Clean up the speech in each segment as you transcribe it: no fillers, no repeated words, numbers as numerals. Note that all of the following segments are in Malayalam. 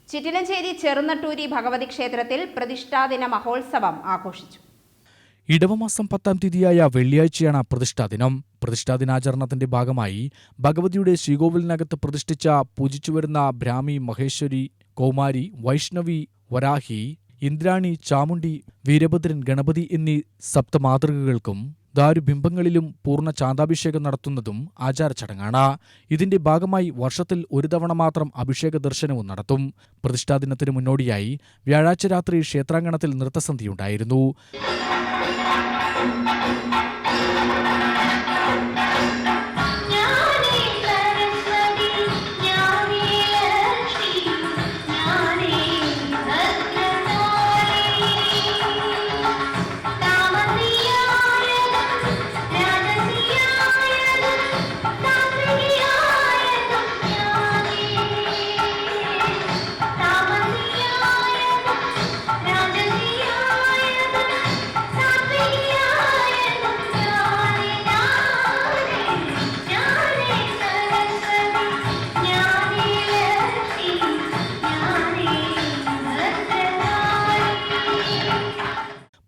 ചിറ്റിലഞ്ചേരി ചെറുനട്ടൂരി ഭഗവതി ക്ഷേത്രത്തിൽ പ്രതിഷ്ഠാദിന മഹോത്സവം ആഘോഷിച്ചു. ഇടവമാസം 10-ാം തീയതിയായ വെള്ളിയാഴ്ചയാണ് പ്രതിഷ്ഠാദിനം. പ്രതിഷ്ഠാദിനാചരണത്തിന്റെ ഭാഗമായി ഭഗവതിയുടെ ശ്രീകോവിലിനകത്ത് പ്രതിഷ്ഠിച്ച പൂജിച്ചുവരുന്ന ബ്രാഹ്മി, മഹേശ്വരി, കൗമാരി, വൈഷ്ണവി, വരാഹി, ഇന്ദ്രാണി, ചാമുണ്ഡി, വീരഭദ്രൻ, ഗണപതി എന്നീ സപ്തമാതൃകകൾക്കും ദാരുബിംബങ്ങളിലും പൂർണ്ണ ചാന്താഭിഷേകം നടത്തുന്നതും ആചാരച്ചടങ്ങാണ്. ഇതിന്റെ ഭാഗമായി വർഷത്തിൽ ഒരു തവണ മാത്രം അഭിഷേക ദർശനവും നടത്തും. പ്രതിഷ്ഠാദിനത്തിന് മുന്നോടിയായി വ്യാഴാഴ്ച രാത്രി ക്ഷേത്രാങ്കണത്തിൽ നൃത്തസന്ധ്യയുണ്ടായിരുന്നു.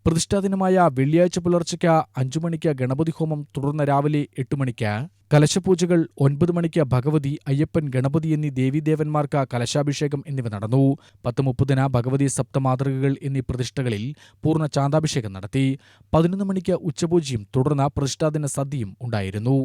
പ്രതിഷ്ഠാദിനമായ വെള്ളിയാഴ്ച പുലർച്ചയ്ക്ക് 5 മണിക്ക് ഗണപതി ഹോമം, തുടർന്ന് രാവിലെ 8 മണിക്ക് കലശപൂജകൾ, 9 മണിക്ക് ഭഗവതി, അയ്യപ്പൻ, ഗണപതി എന്നീ ദേവീദേവന്മാർക്ക് കലശാഭിഷേകം എന്നിവ നടന്നു. 10:30 ഭഗവതി, സപ്തമാതൃകകൾ എന്നീ പ്രതിഷ്ഠകളിൽ പൂർണ്ണ ചാന്താഭിഷേകം നടത്തി. 11 മണിക്ക് ഉച്ചപൂജയും തുടർന്ന് പ്രതിഷ്ഠാദിന സദ്യയും ഉണ്ടായിരുന്നു.